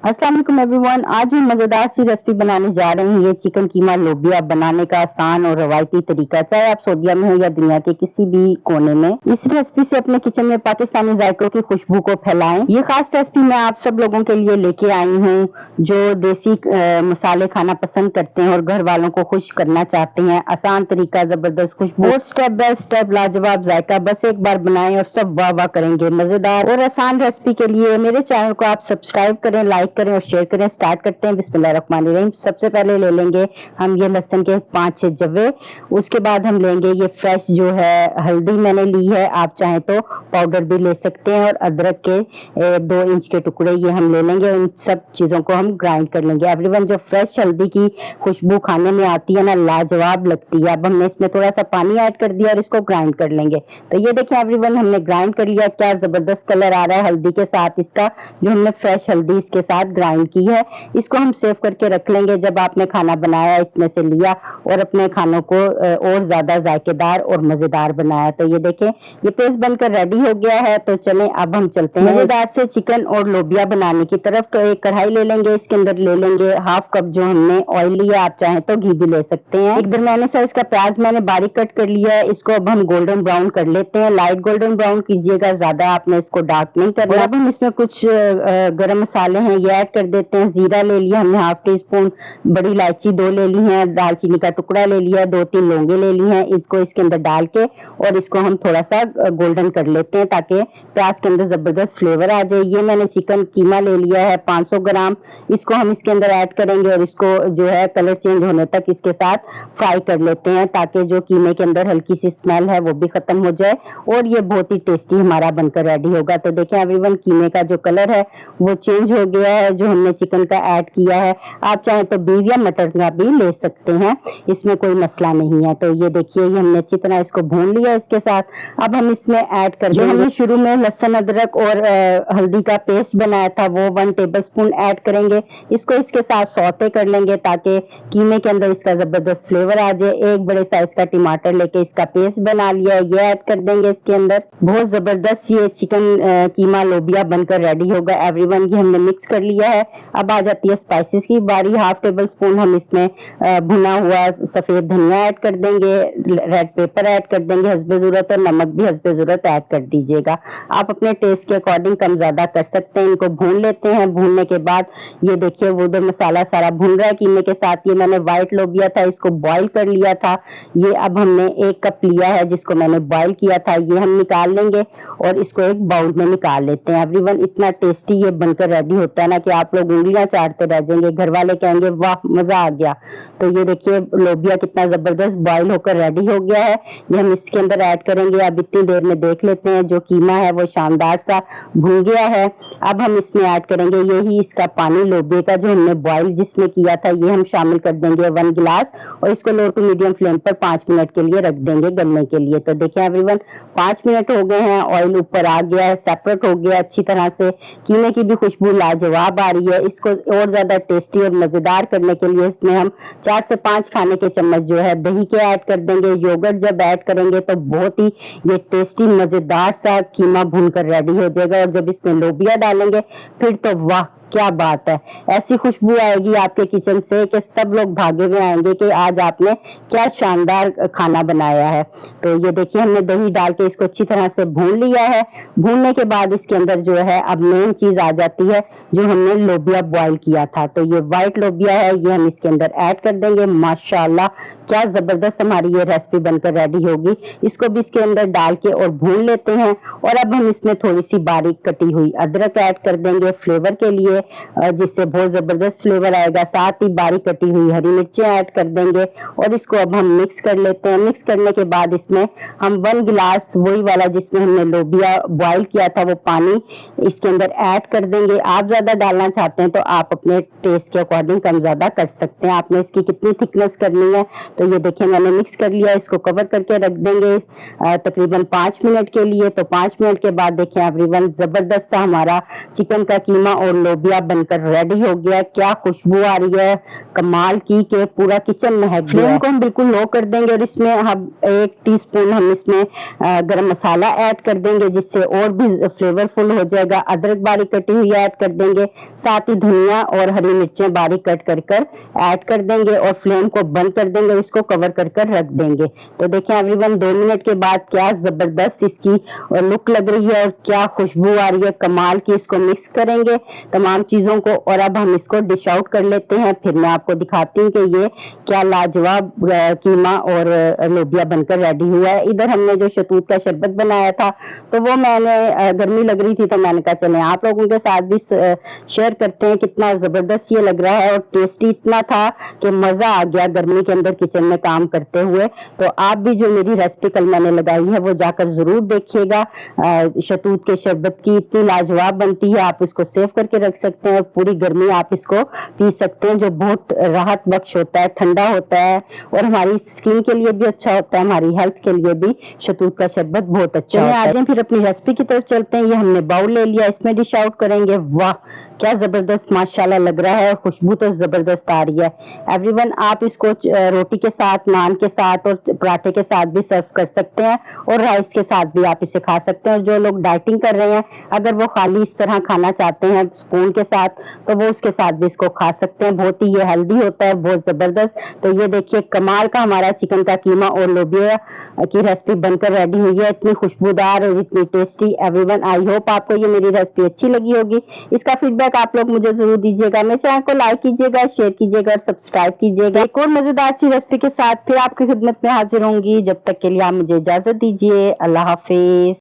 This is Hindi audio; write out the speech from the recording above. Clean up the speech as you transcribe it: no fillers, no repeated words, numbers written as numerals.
अस्सलाम वालेकुम एवरीवन। आज हम मजेदार सी रेसिपी बनाने जा रहे हैं। ये चिकन कीमा लोबिया बनाने का आसान और रवायती तरीका, चाहे आप सऊदीया में हो या दुनिया के किसी भी कोने में। इस रेसिपी से अपने किचन में पाकिस्तानी जायकों की खुशबू को फैलाएं। ये खास रेसिपी मैं आप सब लोगों के लिए लेके आई हूँ जो देसी मसाले खाना पसंद करते हैं और घर वालों को खुश करना चाहते हैं। आसान तरीका, जबरदस्त खुशबू और स्टेप बाय स्टेप लाजवाब जायका। बस एक बार बनाएं और सब वाह वाह करेंगे। मजेदार और आसान रेसिपी के लिए मेरे चैनल को आप सब्सक्राइब करें, लाइक करें और शेयर करें। स्टार्ट करते हैं। बिस्मिल्लाहिर्रहमानिर्रहीम। सबसे पहले ले लेंगे हम ये लहसुन के 5-6 जवे। उसके बाद हम लेंगे ये फ्रेश जो है हल्दी मैंने ली है, आप चाहें तो पाउडर भी ले सकते हैं। और अदरक के 2 इंच के टुकड़े ये हम ले लेंगे। इन सब चीजों को हम ग्राइंड कर लेंगे। एवरीवन, जो फ्रेश हल्दी की खुशबू खाने में आती है ना, लाजवाब लगती है। अब हमने इसमें थोड़ा सा पानी ऐड कर दिया और इसको ग्राइंड कर लेंगे। तो ये देखिए एवरीवन, हमने ग्राइंड कर लिया। क्या जबरदस्त कलर आ रहा है हल्दी के साथ इसका, जो हमने फ्रेश हल्दी इसके साथ ग्राइंड की है। इसको हम सेव करके रख लेंगे। जब आपने खाना बनाया इसमें से लिया और अपने खानों को और ज्यादा जायकेदार और मजेदार बनाया। तो ये देखें, ये पेस्ट बनकर रेडी हो गया है। तो चलें अब हम चलते हैं मजेदार से चिकन और लोबिया बनाने की तरफ। तो एक कढ़ाई ले लेंगे, इसके अंदर ले लेंगे हाफ कप जो हमने ऑयल लिया, आप चाहें तो घी भी ले सकते हैं। एक दरमियाने साइज का प्याज मैंने बारीक कट कर लिया है। इसको अब हम गोल्डन ब्राउन कर लेते हैं। लाइट गोल्डन ब्राउन कीजिएगा, ज्यादा आपने इसको डार्क नहीं करना। अब हम इसमें कुछ गरम मसाले हैं ये ऐड कर देते हैं। जीरा ले लिया हमने हाफ टी स्पून, बड़ी इलायची 2 ले ली है, दालचीनी का टुकड़ा ले लिया, 2-3 लौंगे ले ली हैं। इसको इसके अंदर डाल के और इसको हम थोड़ा सा गोल्डन कर लेते हैं ताकि प्याज के अंदर जबरदस्त फ्लेवर आ जाए। ये मैंने चिकन कीमा ले लिया है 500 ग्राम। इसको हम इसके अंदर ऐड करेंगे और इसको जो है कलर चेंज होने तक इसके साथ फ्राई कर लेते हैं ताकि जो कीमे के अंदर हल्की सी स्मेल है वो भी खत्म हो जाए और ये बहुत ही टेस्टी हमारा बनकर रेडी होगा। तो देखें एवरीवन, कीमे का जो कलर है वो चेंज हो गया है जो हमने चिकन का ऐड किया है। आप चाहें तो बीफ या मटर का भी ले सकते हैं, इसमें कोई मसला नहीं है। तो ये देखिए, ये हमने अच्छी तरह इसको भून लिया इसके साथ। अब हम इसमें ऐड कर जो हमने शुरू में लहसुन अदरक और हल्दी का पेस्ट बनाया था वो 1 टेबलस्पून ऐड करेंगे। इसको इसके साथ सौते कर लेंगे ताकि कीमे के अंदर इसका जबरदस्त फ्लेवर आ जाए। एक बड़े साइज का टमाटर लेके इसका पेस्ट बना लिया है, ये ऐड कर देंगे इसके अंदर। बहुत जबरदस्त ये चिकन कीमा लोबिया बनकर रेडी होगा एवरीवन। ये हमने मिक्स कर लिया है। अब आ जाती है स्पाइसेस की बारी। हाफ टेबल स्पून हम इसमें भुना हुआ सफेद धनिया ऐड कर देंगे, रेड पेपर ऐड कर देंगे हस्बे जरूरत, और नमक भी हस्बे जरूरत ऐड कर दीजिएगा। आप अपने टेस्ट के अकॉर्डिंग कम ज्यादा कर सकते हैं। इनको भून लेते हैं। भूनने के बाद ये देखिए वो उधर मसाला सारा भून रहा है कीमे के साथ। ये मैंने व्हाइट लोबिया था, इसको बॉईल कर लिया था। ये अब हमने 1 कप लिया है जिसको मैंने बॉईल किया था, ये हम निकाल लेंगे और इसको एक बाउल में निकाल लेते हैं। एवरीवन, इतना टेस्टी ये बनकर रेडी होता है ना कि आप लोग उंगलियां चाटते रह जाएंगे। घर वाले कहेंगे वाह मजा आ गया। तो ये देखिए लोबिया कितना जबरदस्त बॉईल होकर रेडी हो गया है। ये हम इसके अंदर ऐड करेंगे। अब इतनी देर में देख लेते हैं जो कीमा है वो शानदार सा भून गया है। अब हम इसमें ऐड करेंगे यही इसका पानी लोबिया का जो हमने बॉईल जिसमें किया था, ये हम शामिल कर देंगे 1 गिलास और इसको लो टू मीडियम फ्लेम पर 5 मिनट के लिए रख देंगे गलने के लिए। तो देखिए एवरीवन, 5 मिनट हो गए हैं। ऑयल ऊपर आ गया है, सेपरेट हो गया अच्छी तरह से। कीमे की भी खुशबू लाजवाब आ रही है। इसको और ज्यादा टेस्टी और मजेदार करने के लिए इसमें हम 4 से 5 खाने के चम्मच जो है दही के ऐड कर देंगे। योगर्ट जब ऐड करेंगे तो बहुत ही ये टेस्टी मजेदार सा कीमा भूनकर रेडी हो जाएगा। और जब इसमें लोबिया डालेंगे फिर तो वाह क्या बात है, ऐसी खुशबू आएगी आपके किचन से कि सब लोग भागे हुए आएंगे कि आज आपने क्या शानदार खाना बनाया है। तो ये देखिए हमने दही डाल के इसको अच्छी तरह से भून लिया है। भूनने के बाद इसके अंदर जो है अब मेन चीज आ जाती है जो हमने लोबिया बॉईल किया था। तो ये व्हाइट लोबिया है, ये हम इसके अंदर ऐड कर देंगे। माशाल्लाह क्या जबरदस्त हमारी ये रेसिपी बनकर रेडी होगी। इसको भी इसके अंदर डाल के और भून लेते हैं। और अब हम इसमें थोड़ी सी बारीक कटी हुई अदरक ऐड कर देंगे फ्लेवर के लिए, जिससे बहुत जबरदस्त फ्लेवर आएगा। साथ ही बारीक कटी हुई हरी मिर्चें ऐड कर देंगे और इसको अब हम मिक्स कर लेते हैं। मिक्स करने के बाद इसमें हम 1 गिलास वही वाला जिसमें हमने लोबिया बॉईल किया था वो पानी इसके अंदर ऐड कर देंगे। आप ज्यादा डालना चाहते हैं तो आप अपने टेस्ट के अकॉर्डिंग कम ज्यादा कर सकते हैं। आपने इसकी कितनी थिकनेस करनी है। तो ये देखिए मैंने मिक्स कर लिया। इसको कवर करके रख देंगे तकरीबन 5 मिनट के लिए। तो 5 मिनट के बाद देखिए एवरीवन, जबरदस्त सा हमारा चिकन का कीमा और लोबिया लोबिया बनकर रेडी हो गया। क्या खुशबू आ रही है कमाल की, के पूरा किचन महक गया। फ्लेम को हम बिल्कुल लो कर देंगे और इसमें हम 1 टीस्पून हम इसमें गरम मसाला ऐड कर देंगे, जिससे और भी फ्लेवरफुल हो जाएगा। अदरक बारीक कटी हुई ऐड कर देंगे, साथ ही धनिया और हरी मिर्चें बारीक कट कर ऐड कर देंगे और फ्लेम को बंद कर देंगे, इसको कवर कर रख देंगे। तो देखें एवरीवन 2 मिनट के बाद क्या जबरदस्त इसकी लुक लग रही है और क्या खुशबू आ रही है कमाल की। इसको मिक्स करेंगे तमाम चीजों को और अब हम इसको डिश आउट कर लेते हैं। फिर मैं आपको दिखाती हूँ कि ये क्या लाजवाब कीमा और लोबिया बनकर रेडी हुआ है। इधर हमने जो शतूत का शरबत बनाया था तो वो मैंने गर्मी लग रही थी तो मैंने कहा चले आप लोगों के साथ भी शेयर करते हैं। कितना जबरदस्त ये लग रहा है और टेस्टी इतना था कि मजा आ गया गर्मी के अंदर किचन में काम करते हुए। तो आप भी जो मेरी रेसिपी कल मैंने लगाई है वो जाकर जरूर देखिएगा। शतूत के शरबत की इतनी लाजवाब बनती है, आप इसको सेव करके रख सकते हैं और पूरी गर्मी आप इसको पी सकते हैं, जो बहुत राहत बख्श होता है, ठंडा होता है और हमारी स्किन के लिए भी अच्छा होता है, हमारी हेल्थ के लिए भी शतूत का शरबत बहुत अच्छा होता है। आज फिर अपनी रेसिपी की तरफ चलते हैं। ये हमने बाउल ले लिया, इसमें डिश आउट करेंगे। वाह क्या जबरदस्त माशाल्लाह लग रहा है और खुशबू तो जबरदस्त आ रही है। एवरीवन आप इसको रोटी के साथ, नान के साथ और पराठे के साथ भी सर्व कर सकते हैं और राइस के साथ भी आप इसे खा सकते हैं। और जो लोग डाइटिंग कर रहे हैं अगर वो खाली इस तरह खाना चाहते हैं स्पून के साथ तो वो उसके साथ भी इसको खा सकते हैं। बहुत ही ये हेल्दी होता है, बहुत जबरदस्त। तो ये देखिए कमाल का हमारा चिकन का कीमा और लोबिया की रेसिपी बनकर रेडी हुई है, इतनी खुशबूदार और इतनी टेस्टी। एवरीवन आई होप आपको ये मेरी रेसिपी अच्छी लगी होगी। इसका फीडबैक आप लोग मुझे जरूर दीजिएगा। मेरे चैनल को लाइक कीजिएगा, शेयर कीजिएगा और सब्सक्राइब कीजिएगा। एक और मजेदार सी रेसिपी के साथ फिर आपकी खिदमत में हाजिर होंगी। जब तक के लिए आप मुझे इजाजत दीजिए। अल्लाह हाफिज।